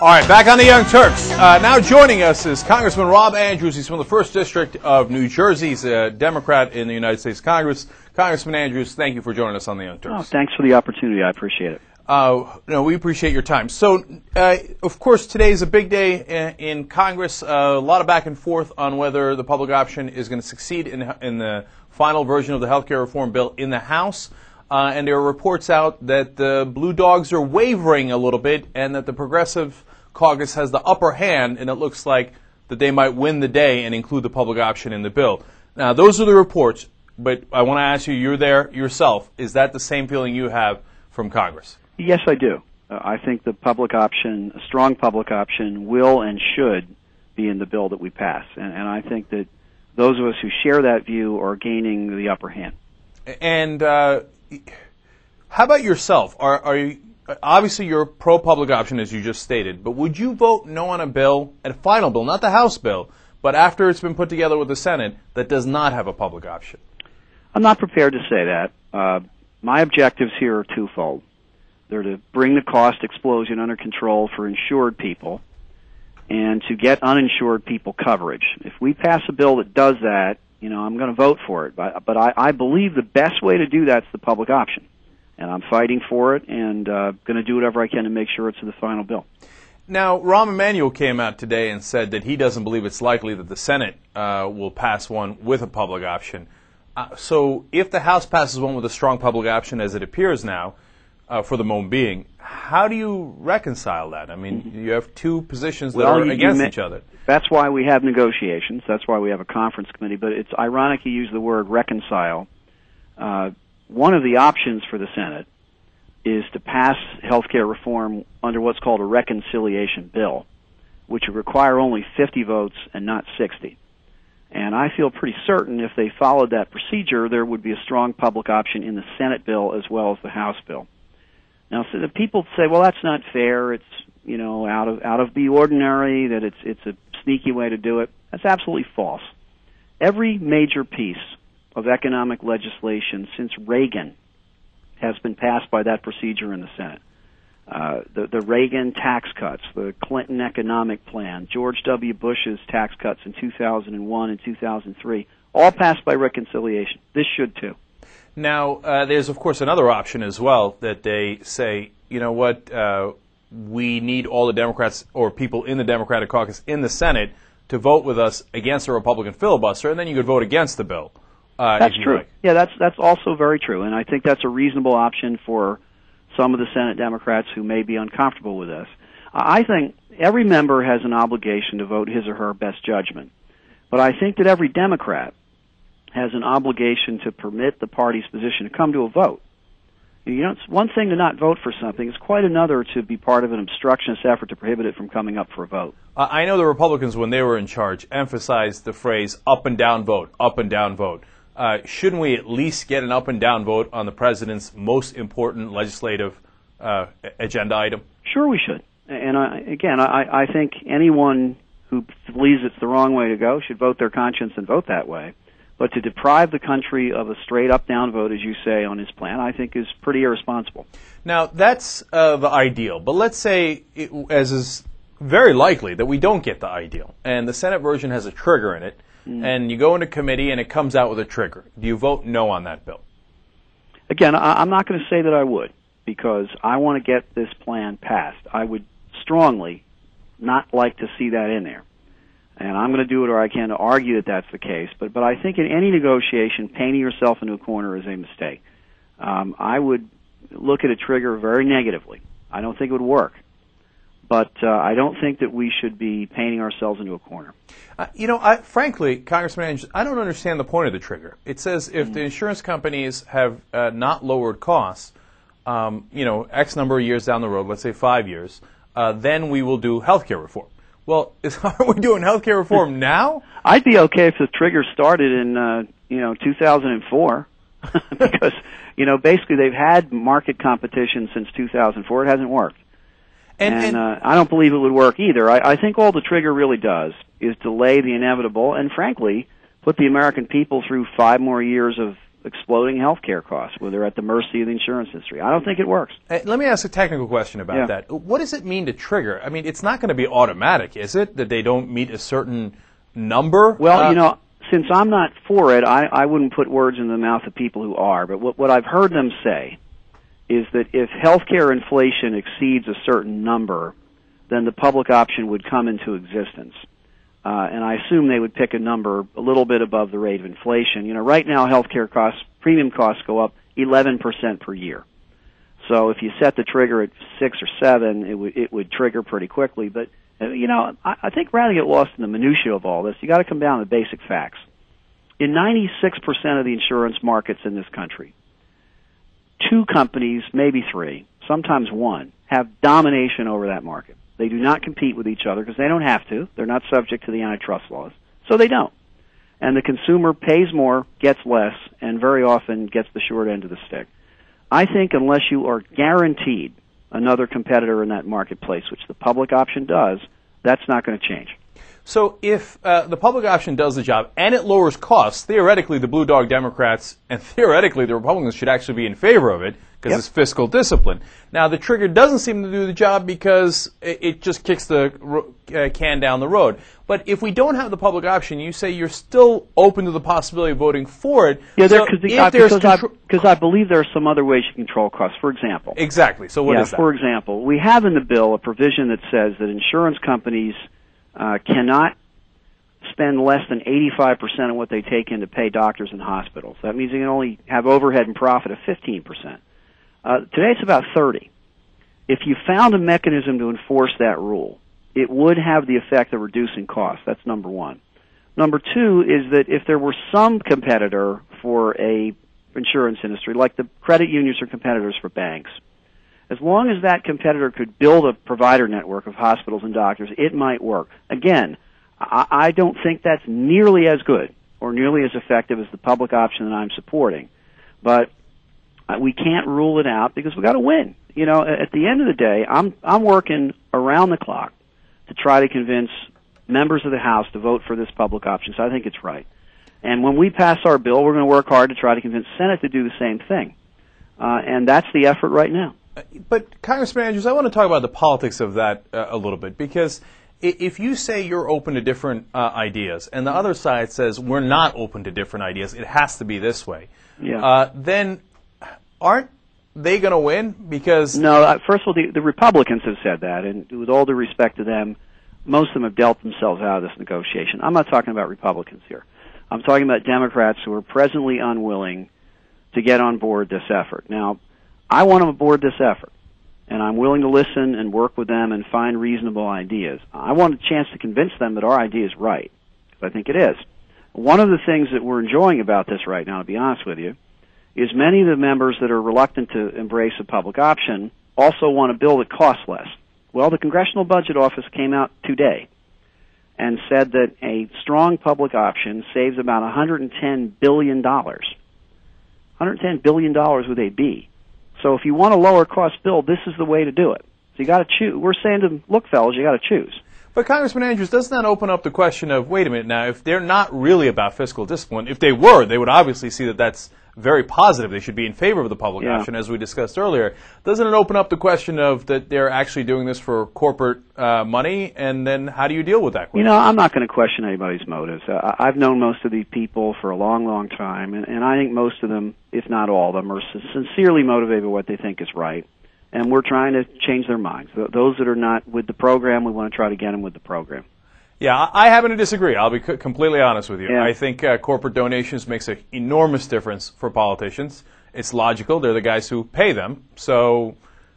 All right, back on the Young Turks. Now joining us is Congressman Rob Andrews. He's from the 1st District of New Jersey. He's a Democrat in the United States Congress. Congressman Andrews, thank you for joining us on the Young Turks. Oh, thanks for the opportunity. I appreciate it. We appreciate your time. So, of course, today is a big day in Congress. A lot of back and forth on whether the public option is going to succeed in the final version of the health care reform bill in the House. And there are reports out that the Blue Dogs are wavering a little bit and that the Progressive Caucus has the upper hand, and it looks like that they might win the day and include the public option in the bill. Now, those are the reports, but I want to ask you, you're there yourself. Is that the same feeling you have from Congress? Yes, I do. I think the public option, a strong public option, will and should be in the bill that we pass. And I think that those of us who share that view are gaining the upper hand. And how about yourself? Are you, obviously you're pro-public option, as you just stated, but would you vote no on a bill, a final bill, not the House bill, but after it's been put together with the Senate, that does not have a public option? I'm not prepared to say that. My objectives here are twofold. They're to bring the cost explosion under control for insured people and to get uninsured people coverage. If we pass a bill that does that, I'm going to vote for it. But I believe the best way to do that's the public option. And I'm fighting for it and going to do whatever I can to make sure it's in the final bill. Now, Rahm Emanuel came out today and said that he doesn't believe it's likely that the Senate will pass one with a public option. So if the House passes one with a strong public option, as it appears now, for the moment being, how do you reconcile that? I mean, you have two positions that are against each other. That's why we have negotiations. That's why we have a conference committee. But it's ironic you use the word reconcile. One of the options for the Senate is to pass health care reform under what's called a reconciliation bill, which would require only 50 votes and not 60. And I feel pretty certain if they followed that procedure, there would be a strong public option in the Senate bill as well as the House bill. Now, so the people say, well, that's not fair. It's, out of the ordinary, that it's a sneaky way to do it. That's absolutely false. Every major piece of economic legislation since Reagan has been passed by that procedure in the Senate. The Reagan tax cuts, the Clinton economic plan, George W. Bush's tax cuts in 2001 and 2003, all passed by reconciliation. This should too. Now, there's, of course, another option as well that they say, you know what, we need all the Democrats or people in the Democratic caucus in the Senate to vote with us against a Republican filibuster, and then you could vote against the bill. That's true. Like. Yeah, that's also very true, and I think that's a reasonable option for some of the Senate Democrats who may be uncomfortable with this. I think every member has an obligation to vote his or her best judgment, but I think that every Democrat has an obligation to permit the party's position to come to a vote. It's one thing to not vote for something. It's quite another to be part of an obstructionist effort to prohibit it from coming up for a vote. I know the Republicans, when they were in charge, emphasized the phrase up and down vote, up and down vote. Shouldn't we at least get an up and down vote on the president's most important legislative agenda item? Sure we should. And I think anyone who believes it's the wrong way to go should vote their conscience and vote that way. But to deprive the country of a straight up-down vote, as you say, on his plan, I think is pretty irresponsible. Now, that's the ideal. But let's say, as is very likely, that we don't get the ideal. And the Senate version has a trigger in it. And you go into committee and it comes out with a trigger. Do you vote no on that bill? Again, I'm not going to say that I would, because I want to get this plan passed. I would strongly not like to see that in there. And I'm going to do whatever I can to argue that that's the case. But I think in any negotiation, painting yourself into a corner is a mistake. I would look at a trigger very negatively. I don't think it would work. But I don't think that we should be painting ourselves into a corner. Frankly, Congressman Andrews, I don't understand the point of the trigger. It says if the insurance companies have not lowered costs, X number of years down the road, let's say 5 years, then we will do health care reform. Well, are we doing health care reform now? I'd be okay if the trigger started in 2004, because basically they've had market competition since 2004. It hasn't worked. And I don't believe it would work either. I think all the trigger really does is delay the inevitable and, frankly, put the American people through 5 more years of exploding healthcare costs, where they're at the mercy of the insurance industry. I don't think it works. Let me ask a technical question about that. What does it mean to trigger? I mean, it's not going to be automatic, is it, that they don't meet a certain number? Well, since I'm not for it, I wouldn't put words in the mouth of people who are. But what I've heard them say is that if healthcare inflation exceeds a certain number, then the public option would come into existence. And I assume they would pick a number a little bit above the rate of inflation. Right now healthcare costs, premium costs go up 11% per year. So if you set the trigger at 6 or 7, it would trigger pretty quickly. But I think rather get lost in the minutiae of all this, you got to come down to basic facts. In 96% of the insurance markets in this country, 2 companies, maybe 3, sometimes 1, have domination over that market. They do not compete with each other because they don't have to. They're not subject to the antitrust laws, so they don't. And the consumer pays more, gets less, and very often gets the short end of the stick. I think unless you are guaranteed another competitor in that marketplace, which the public option does, that's not going to change. So if the public option does the job and it lowers costs, theoretically the Blue Dog Democrats and theoretically the Republicans should actually be in favor of it because it's fiscal discipline. Now, the trigger doesn't seem to do the job because it just kicks the can down the road. But if we don't have the public option, you say you're still open to the possibility of voting for it. Yeah, because I believe there are some other ways you control costs. For example. Exactly. So what is that? For example, we have in the bill a provision that says that insurance companies cannot spend less than 85% of what they take in to pay doctors and hospitals. That means they can only have overhead and profit of 15%. Today it's about 30. If you found a mechanism to enforce that rule, it would have the effect of reducing costs. That's number one. Number two is that if there were some competitor for a insurance industry, like the credit unions are competitors for banks, as long as that competitor could build a provider network of hospitals and doctors, it might work. Again, I don't think that's nearly as good or nearly as effective as the public option that I'm supporting. But we can't rule it out because we've got to win. At the end of the day, I'm working around the clock to try to convince members of the House to vote for this public option. So I think it's right. And when we pass our bill, we're going to work hard to try to convince the Senate to do the same thing. And that's the effort right now. But, Congressman Andrews, I want to talk about the politics of that a little bit, because if you say you're open to different ideas and the other side says we're not open to different ideas, it has to be this way, then aren't they going to win? Because no, first of all, the Republicans have said that, and with all due respect to them, most of them have dealt themselves out of this negotiation. I'm not talking about Republicans here. I'm talking about Democrats who are presently unwilling to get on board this effort. Now, I want them aboard this effort, and I'm willing to listen and work with them and find reasonable ideas. I want a chance to convince them that our idea is right, because I think it is. One of the things that we're enjoying about this right now, to be honest with you, is many of the members that are reluctant to embrace a public option also want a bill that costs less. Well, the Congressional Budget Office came out today and said that a strong public option saves about $110 billion. $110 billion with a B. So if you want a lower cost bill, this is the way to do it. So you got to choose. We're saying to them, look, fellas, you got to choose. But Congressman Andrews, doesn't that open up the question of, wait a minute now, if they're not really about fiscal discipline, if they were, they would obviously see that that's very positive. They should be in favor of the public option, as we discussed earlier. Doesn't it open up the question of that they're actually doing this for corporate money, and then how do you deal with that question? I'm not going to question anybody's motives. I've known most of these people for a long, long time, and I think most of them, if not all of them, are sincerely motivated by what they think is right. And we're trying to change their minds. Those that are not with the program, we want to try to get them with the program. Yeah, I happen to disagree. I'll be completely honest with you. Yeah. I think corporate donations makes an enormous difference for politicians. It's logical. They're the guys who pay them. So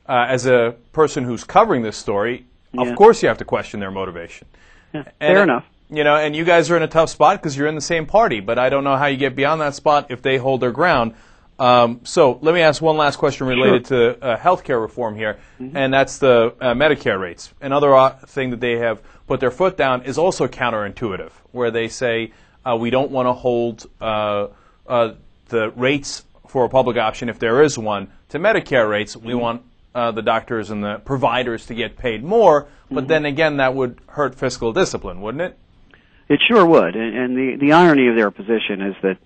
as a person who's covering this story, of course you have to question their motivation. Yeah, fair enough. And you guys are in a tough spot because you're in the same party, but I don't know how you get beyond that spot if they hold their ground. So let me ask one last question related to health care reform here, and that's the Medicare rates. Another thing that they have put their foot down is also counterintuitive, where they say we don't want to hold the rates for a public option, if there is one, to Medicare rates. We want the doctors and the providers to get paid more, but then again that would hurt fiscal discipline, wouldn't it? It sure would, and the irony of their position is that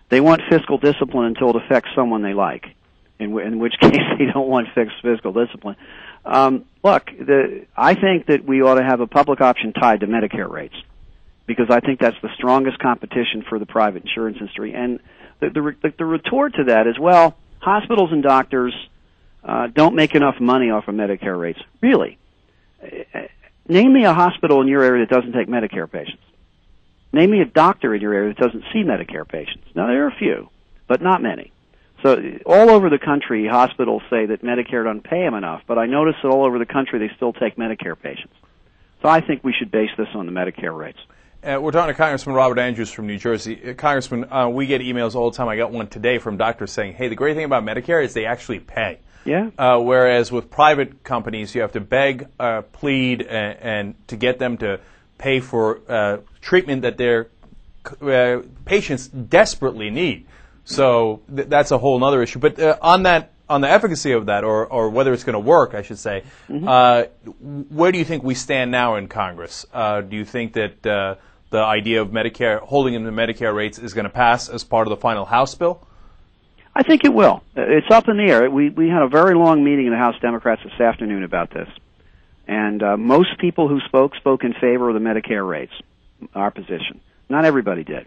They want fiscal discipline until it affects someone they like, in which case they don't want fixed fiscal discipline. Look, I think that we ought to have a public option tied to Medicare rates, because I think that's the strongest competition for the private insurance industry. And the retort to that is, well, hospitals and doctors don't make enough money off of Medicare rates. Really? Name me a hospital in your area that doesn't take Medicare patients. Name me a doctor in your area that doesn't see Medicare patients. Now, there are a few, but not many. So all over the country, hospitals say that Medicare doesn't pay them enough, but I notice that all over the country they still take Medicare patients. So I think we should base this on the Medicare rates. We're talking to Congressman Robert Andrews from New Jersey. Congressman, we get emails all the time. I got one today from doctors saying, hey, the great thing about Medicare is they actually pay. Yeah. Whereas with private companies, you have to beg, plead, and to get them to pay for treatment that their patients desperately need. So that's a whole other issue. But on the efficacy of that, or whether it's going to work, I should say, where do you think we stand now in Congress? Do you think that the idea of Medicare, holding in the Medicare rates, is going to pass as part of the final House bill? I think it will. It's up in the air. We had a very long meeting in the House Democrats this afternoon about this. And most people who spoke in favor of the Medicare rates, our position. Not everybody did.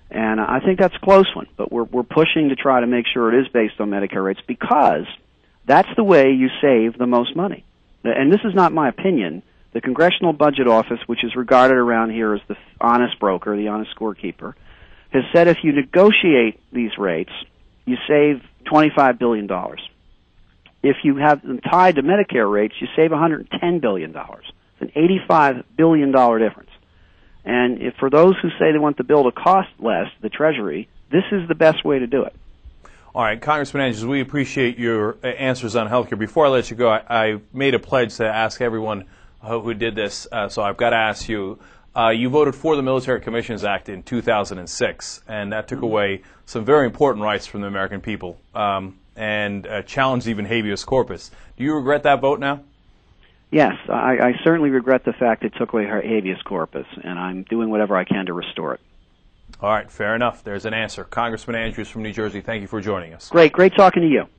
And I think that's a close one, but we're pushing to try to make sure it is based on Medicare rates, because that's the way you save the most money. And this is not my opinion. The Congressional Budget Office, which is regarded around here as the honest broker, the honest scorekeeper, has said if you negotiate these rates, you save $25 billion. If you have them tied to Medicare rates, you save $110 billion. It's an $85 billion difference. And if for those who say they want the bill to cost less, the Treasury, this is the best way to do it. All right, Congressman Andrews, we appreciate your answers on health care. Before I let you go, I made a pledge to ask everyone who did this, so I've got to ask you. You voted for the Military Commissions Act in 2006, and that took away some very important rights from the American people and challenged even habeas corpus. Do you regret that vote now? Yes, I certainly regret the fact it took away her habeas corpus, and I'm doing whatever I can to restore it. All right, fair enough. There's an answer. Congressman Andrews from New Jersey, thank you for joining us. Great talking to you.